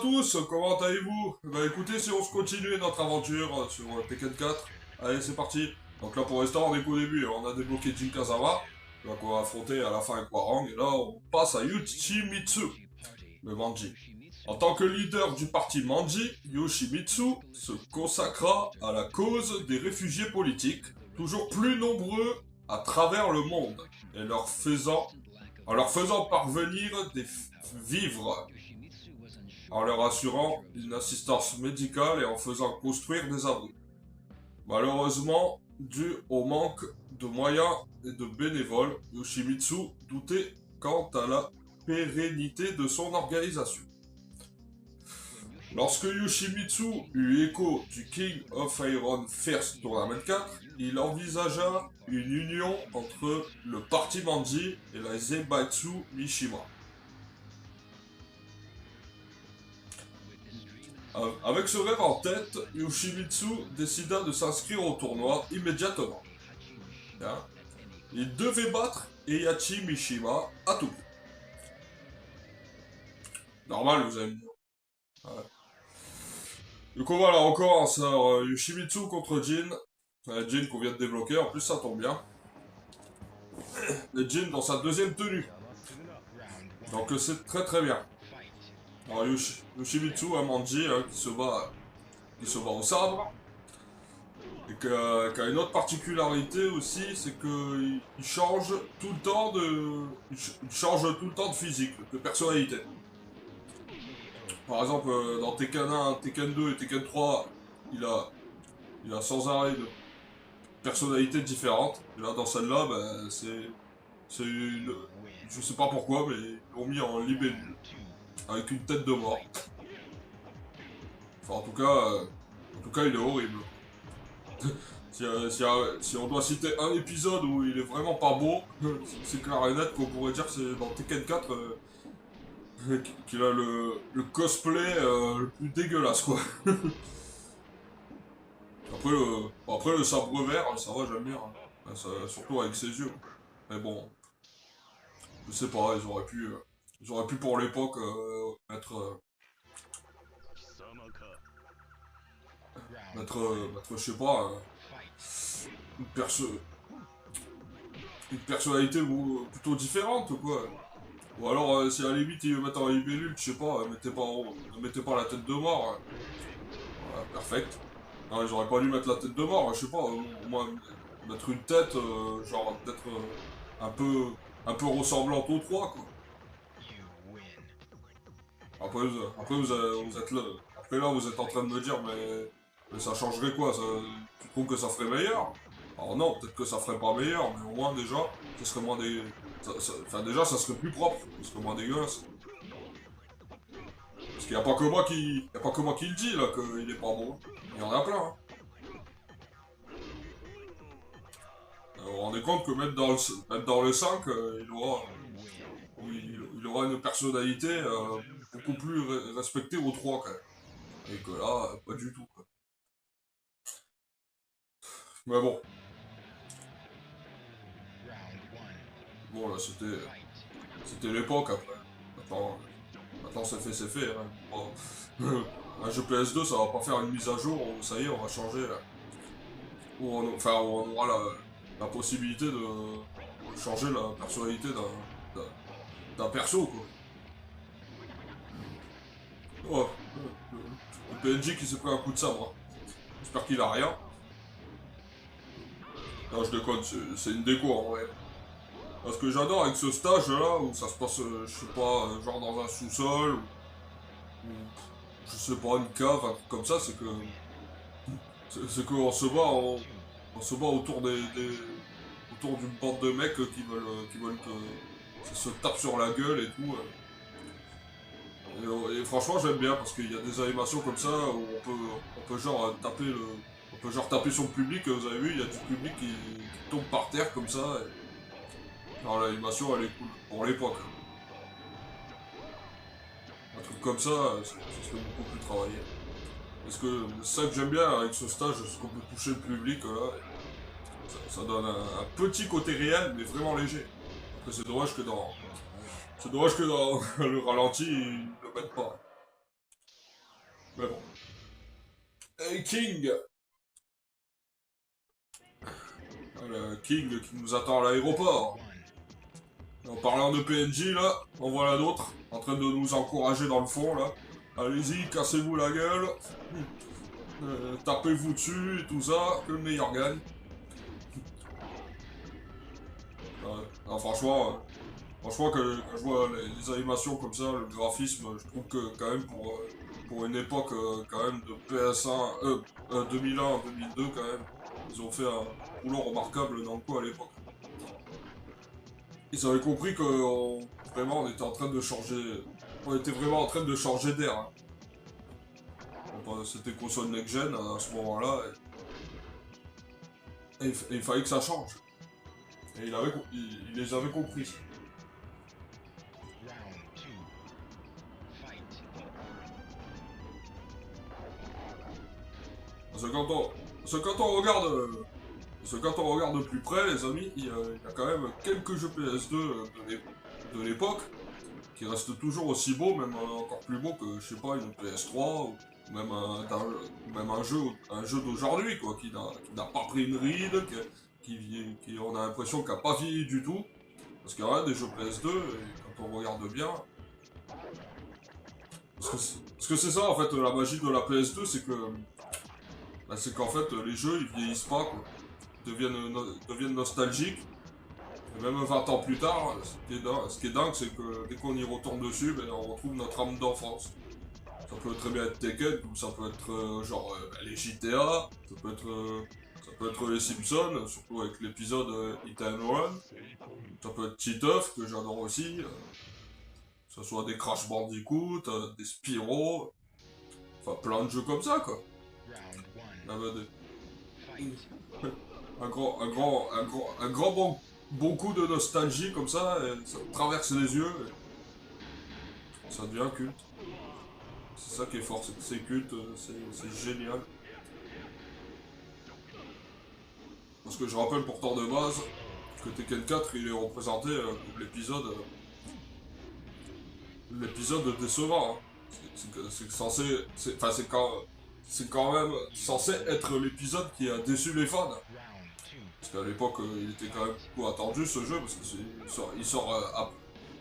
tous, comment allez-vous? Bah écoutez, si on se continue notre aventure sur Tekken 4, allez c'est parti. Donc là pour l'instant on est qu'au début, on a débloqué Jin Kazama, donc on va affronter à la fin avec Warang, et là on passe à Yoshimitsu, le Manji. En tant que leader du parti Manji, Yoshimitsu se consacra à la cause des réfugiés politiques, toujours plus nombreux à travers le monde, et en leur faisant parvenir des vivres, en leur assurant une assistance médicale et en faisant construire des abris. Malheureusement, dû au manque de moyens et de bénévoles, Yoshimitsu doutait quant à la pérennité de son organisation. Lorsque Yoshimitsu eut écho du King of Iron First Tournament 4, il envisagea une union entre le parti Manji et la Zaibatsu Mishima. Avec ce rêve en tête, Yoshimitsu décida de s'inscrire au tournoi immédiatement. Hein? Il devait battre Heihachi Mishima à tout prix. Normal, vous allez me dire. Ouais. Du coup voilà, on commence. Alors, Yoshimitsu contre Jin. Jin qu'on vient de débloquer, en plus ça tombe bien. Et Jin dans sa deuxième tenue. Donc c'est très très bien. Alors Yoshimitsu, un Manji qui se bat au sabre. Et qui a une autre particularité aussi, c'est qu'il change tout le temps il change tout le temps de physique, de personnalité. Par exemple, dans Tekken 1, Tekken 2 et Tekken 3, il a sans arrêt de personnalités différentes. Et là, dans celle-là, ben, c'est une... Je sais pas pourquoi, mais ils l'ont mis en libellule. Avec une tête de mort. Enfin, en tout cas, il est horrible. Si on doit citer un épisode où il est vraiment pas beau, c'est clair et net qu'on pourrait dire que c'est dans Tekken 4 qu'il a le cosplay le plus dégueulasse, quoi. Après le sabre vert, ça va, j'aime bien. Hein. Surtout avec ses yeux. Mais bon, je sais pas, ils auraient pu pour l'époque mettre, je sais pas, une personnalité plutôt différente, quoi. Ou alors, si à la limite ils le mettent en libellule, je sais pas, ne mettez pas la tête de mort. Hein. Voilà, perfect. Non, ils auraient pas dû mettre la tête de mort, je sais pas, au moins mettre une tête, genre peut-être un peu ressemblante aux trois, quoi. Après vous êtes là. Après là, vous êtes en train de me dire, mais ça changerait quoi ça, tu trouves que ça ferait meilleur? Alors non, peut-être que ça ferait pas meilleur, mais au moins déjà, ça serait moins des... Enfin déjà, ça serait plus propre, ça serait moins dégueulasse. Parce qu'il n'y a pas que moi qui... Y a pas que moi qui le dis là, qu'il est pas bon. Il y en a plein, hein. Vous vous rendez compte que même dans le 5, il aura une personnalité beaucoup plus respectée aux 3 quand même. Et que là, pas du tout, quoi. Mais bon. Bon, là, c'était l'époque, après. Maintenant c'est fait, hein. Bon. Un jeu PS2, ça va pas faire une mise à jour, où ça y est, on va changer, là. Où on aura la possibilité de changer la personnalité d'un perso, quoi. Oh, le PNJ qui s'est pris un coup de sabre. Hein. J'espère qu'il a rien. Non, je déconne, c'est une déco en vrai. Parce que j'adore avec ce stage là, où ça se passe, je sais pas, genre dans un sous-sol, ou je sais pas, une cave, un truc comme ça, c'est qu'on se bat, on se bat autour autour d'une bande de mecs qui veulent que ça se tape sur la gueule et tout. Et franchement j'aime bien parce qu'il y a des animations comme ça où on peut genre taper sur le public, vous avez vu, il y a du public qui tombe par terre comme ça. Alors l'animation elle est cool, pour l'époque. Un truc comme ça, ça serait beaucoup plus travaillé. Parce que c'est ça que j'aime bien avec ce stage, c'est qu'on peut toucher le public là. Ça donne un petit côté réel, mais vraiment léger. Après c'est dommage que dans le ralenti, ils ne le mettent pas. Mais bon. Hey King! Le King qui nous attend à l'aéroport. En parlant de PNJ, là, on voit la nôtre, en train de nous encourager dans le fond, là. Allez-y, cassez-vous la gueule. Tapez-vous dessus et tout ça, que le meilleur gagne. Non, franchement quand je vois les animations comme ça, le graphisme, je trouve que quand même pour une époque quand même de PS1, 2001, 2002 quand même, ils ont fait un boulot remarquable dans le coup à l'époque. Ils avaient compris que vraiment on était en train de changer, on était vraiment en train de changer d'air. Hein. C'était console next-gen à ce moment-là, et il fallait que ça change. Et il les avait compris. Parce que quand on regarde, quand on regarde de plus près, les amis, il y a quand même quelques jeux PS2 de l'époque qui restent toujours aussi beaux, même encore plus beaux que, je sais pas, une PS3 ou même un jeu d'aujourd'hui, quoi, qui n'a pas pris une ride, on a l'impression qu'il n'a pas vieilli du tout. Parce qu'il y a des jeux PS2, et quand on regarde bien. Parce que c'est ça, en fait, la magie de la PS2, c'est que. Bah, c'est qu'en fait, les jeux, ils vieillissent pas, quoi. Ils deviennent nostalgiques. Et même 20 ans plus tard, ce qui est dingue, c'est que dès qu'on y retourne dessus, ben, on retrouve notre âme d'enfance. Ça peut très bien être Tekken, comme ça peut être les GTA, ça peut être les Simpsons, surtout avec l'épisode Hit and Run. Ça peut être Titeuf, que j'adore aussi. Que ce soit des Crash Bandicoot, des Spyro, enfin plein de jeux comme ça quoi. Ah bah, un grand bon coup de nostalgie comme ça, et ça traverse les yeux, et ça devient culte. C'est ça qui est fort, c'est culte, c'est génial. Parce que je rappelle pourtant de base que Tekken 4 il est représenté comme l'épisode décevant. Hein. C'est censé. C'est quand même censé être l'épisode qui a déçu les fans. Parce qu'à l'époque, il était quand même beaucoup attendu ce jeu, parce qu'il sort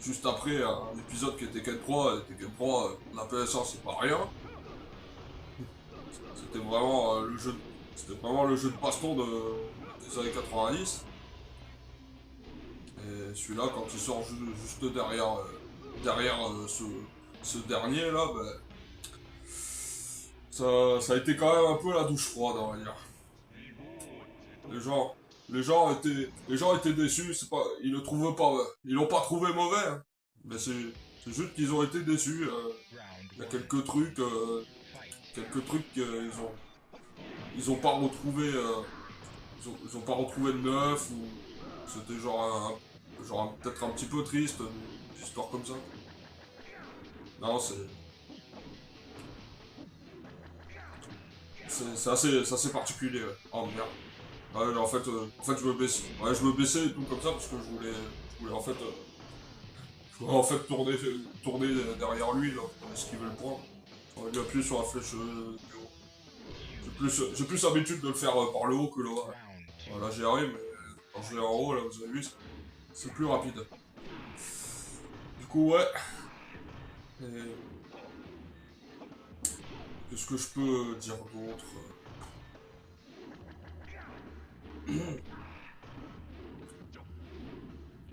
juste après un épisode qui était Tekken 3, et Tekken 3, la PS1 c'est pas rien. C'était vraiment C'était vraiment le jeu de baston des années 90. Et celui-là, quand il sort juste derrière ce dernier là, ben, ça a été quand même un peu la douche froide, on va dire. Les gens, les gens étaient déçus, ils le trouvaient pas, ils l'ont pas trouvé mauvais, hein. Mais c'est juste qu'ils ont été déçus. Il y a quelques trucs ils ont pas retrouvé, ils ont pas retrouvé de neuf, ou c'était peut-être un petit peu triste, une histoire comme ça. Non, c'est assez particulier. Ouais. Oh merde. Ouais, en fait, je me baissais. Ouais, je me baissais et tout comme ça parce que je voulais en fait, tourner derrière lui là, pour esquiver le point. J'aurais dû appuyer sur la flèche du haut. J'ai plus l'habitude de le faire par le haut que le haut. Voilà, j'y arrive, mais quand je l'ai en haut, là, vous avez vu, c'est plus rapide. Du coup, ouais. Et... Qu'est-ce que je peux dire d'autre?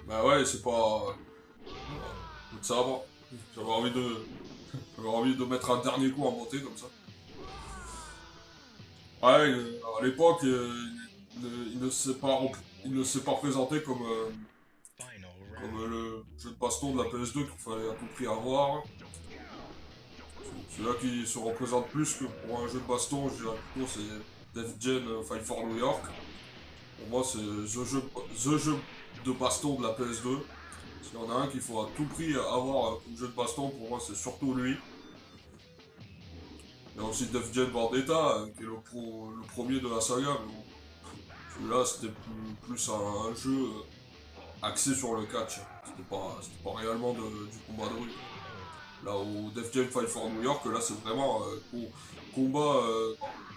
Bah ouais, c'est pas... Coup de sabre. J'avais envie de... J'avais envie de mettre un dernier coup en montée comme ça. Ouais, à l'époque, il ne s'est pas présenté comme le jeu de baston de la PS2 qu'il fallait à tout prix avoir. Celui-là qui se représente plus que pour un jeu de baston, je dirais plutôt c'est Def Jam Fight for New York. Pour moi, c'est the jeu de baston de la PS2. S'il y en a un qu'il faut à tout prix avoir comme jeu de baston, pour moi, c'est surtout lui. Il y a aussi Def Jam Vendetta, qui est le premier de la saga, mais bon, celui-là, c'était plus un jeu axé sur le catch. C'était pas réellement du combat de rue. Là, au Def Jam Fight for New York, là, c'est vraiment combat,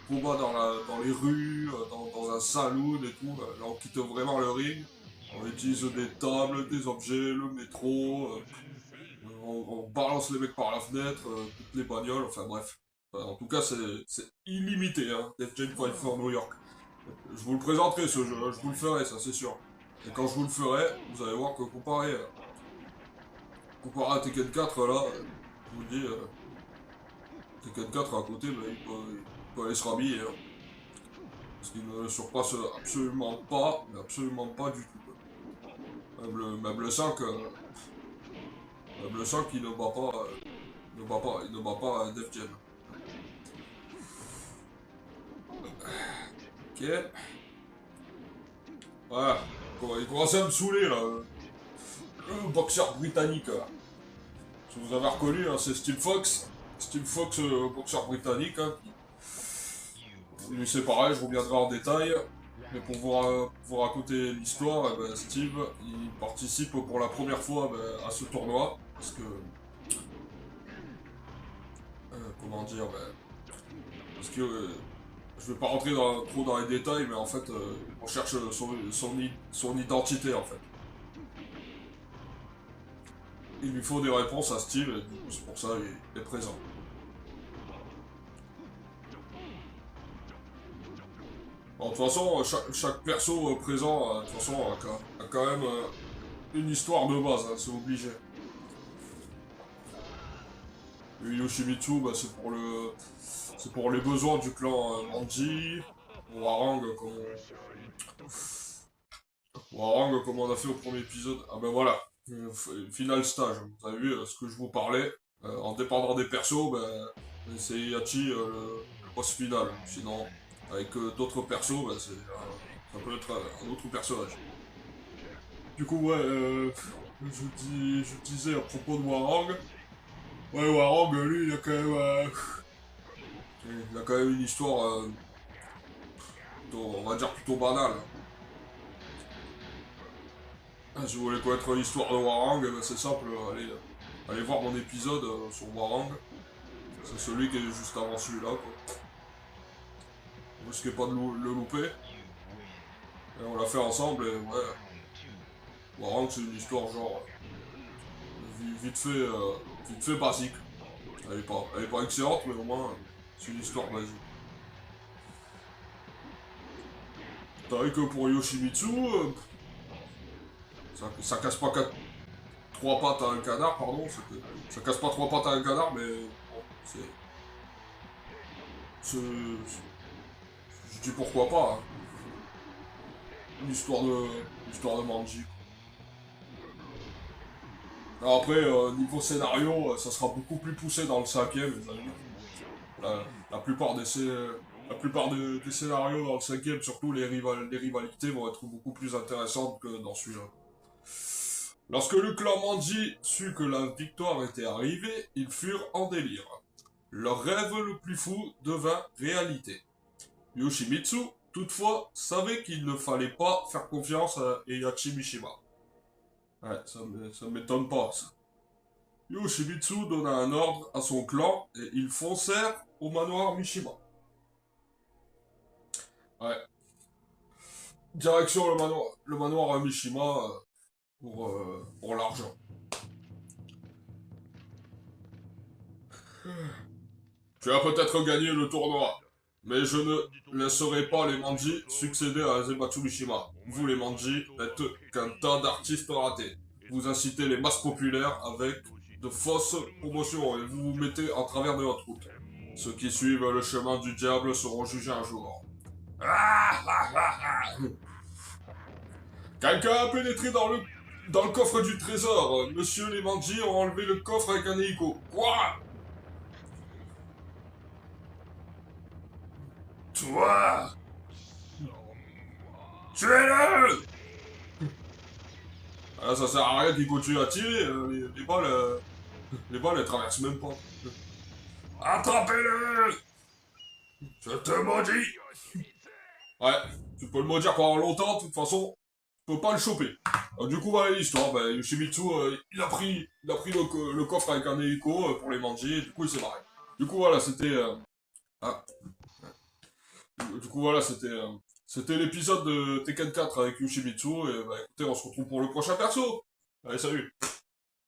combat dans les rues, dans un saloon et tout. Là, on quitte vraiment le ring. On utilise des tables, des objets, le métro. On balance les mecs par la fenêtre, toutes les bagnoles, enfin bref. En tout cas, c'est illimité, hein, Def Jam Fight for New York. Je vous le présenterai ce jeu, je vous le ferai, ça c'est sûr. Et quand je vous le ferai, vous allez voir que comparé à Tekken 4, là, je vous dis, Tekken 4 à côté, ben, il peut aller se rhabiller. Hein. Parce qu'il ne le surpasse absolument pas du tout. Même le 5, il ne bat pas, il ne bat pas Def Jam. Ok. Voilà. Il commençait à me saouler là. Le boxeur britannique. Là. Si vous avez reconnu, hein, c'est Steve Fox. Steve Fox, boxeur britannique. Hein, lui c'est pareil, je reviendrai en détail. Mais pour vous raconter l'histoire, eh ben, Steve, il participe pour la première fois à ce tournoi. Parce que... comment dire parce que... je vais pas rentrer trop dans les détails, mais en fait, on cherche son identité, en fait. Il lui faut des réponses à Steve, et du coup, c'est pour ça qu'il est présent. Bon, de toute façon, chaque perso présent, de toute façon, a quand même une histoire de base, hein, c'est obligé. Le Yoshimitsu, bah, c'est pour les besoins du clan Manji. Warang, comme on a fait au premier épisode. Ah ben voilà, final stage. Vous avez vu ce que je vous parlais. En dépendant des persos, c'est Yachi le boss final. Sinon, avec d'autres persos, ça peut être un autre personnage. Du coup, ouais, je disais à propos de Warang. Ouais, Warang, lui, il a quand même une histoire, on va dire plutôt banale. Si vous voulez connaître l'histoire de Warang, c'est simple, allez voir mon épisode sur Warang. C'est celui qui est juste avant celui-là, quoi. Vous risquez pas de le louper. Et on l'a fait ensemble, et ouais. Warang, c'est une histoire genre... vite fait basique. Elle est pas excellente, mais au moins, c'est une histoire basique. T'as vu que pour Yoshimitsu, ça casse pas trois pattes à un canard, pardon. Ça casse pas trois pattes à un canard, mais bon, je dis pourquoi pas. Hein. L'histoire de Manji. Alors après, niveau scénario, ça sera beaucoup plus poussé dans le 5ème, les amis. La plupart des scénarios dans le 5ème, surtout les rivalités, vont être beaucoup plus intéressantes que dans celui-là. Lorsque le clan Manji sut que la victoire était arrivée, ils furent en délire. Leur rêve le plus fou devint réalité. Yoshimitsu, toutefois, savait qu'il ne fallait pas faire confiance à Heihachi Mishima. Ouais, ça m'étonne pas, ça. Yoshimitsu donna un ordre à son clan et ils foncèrent au manoir Mishima. Ouais. Direction le manoir Mishima pour l'argent. Tu as peut-être gagné le tournoi, mais je ne laisserai pas les Manji succéder à Zaibatsu Mishima. Vous les Manji n'êtes qu'un tas d'artistes ratés. Vous incitez les masses populaires avec de fausses promotions et vous vous mettez en travers de notre route. Ceux qui suivent le chemin du diable seront jugés un jour. Quelqu'un a pénétré dans le coffre du trésor. Monsieur les Manji ont enlevé le coffre avec un hélico. Quoi? Toi! Tuez-le! Ah, ça sert à rien qu'il continue à tirer, les balles elles traversent même pas. Attrapez-le! Je te maudis! Ouais, tu peux le maudire pendant longtemps, de toute façon, tu peux pas le choper. Du coup, voilà l'histoire. Ben, Yoshimitsu, il a pris le coffre avec un hélico pour les manger, et du coup, il s'est barré. Du coup, voilà, ah, du coup, voilà, c'était l'épisode de Tekken 4 avec Yoshimitsu, et bah, écoutez, on se retrouve pour le prochain perso. Allez, salut!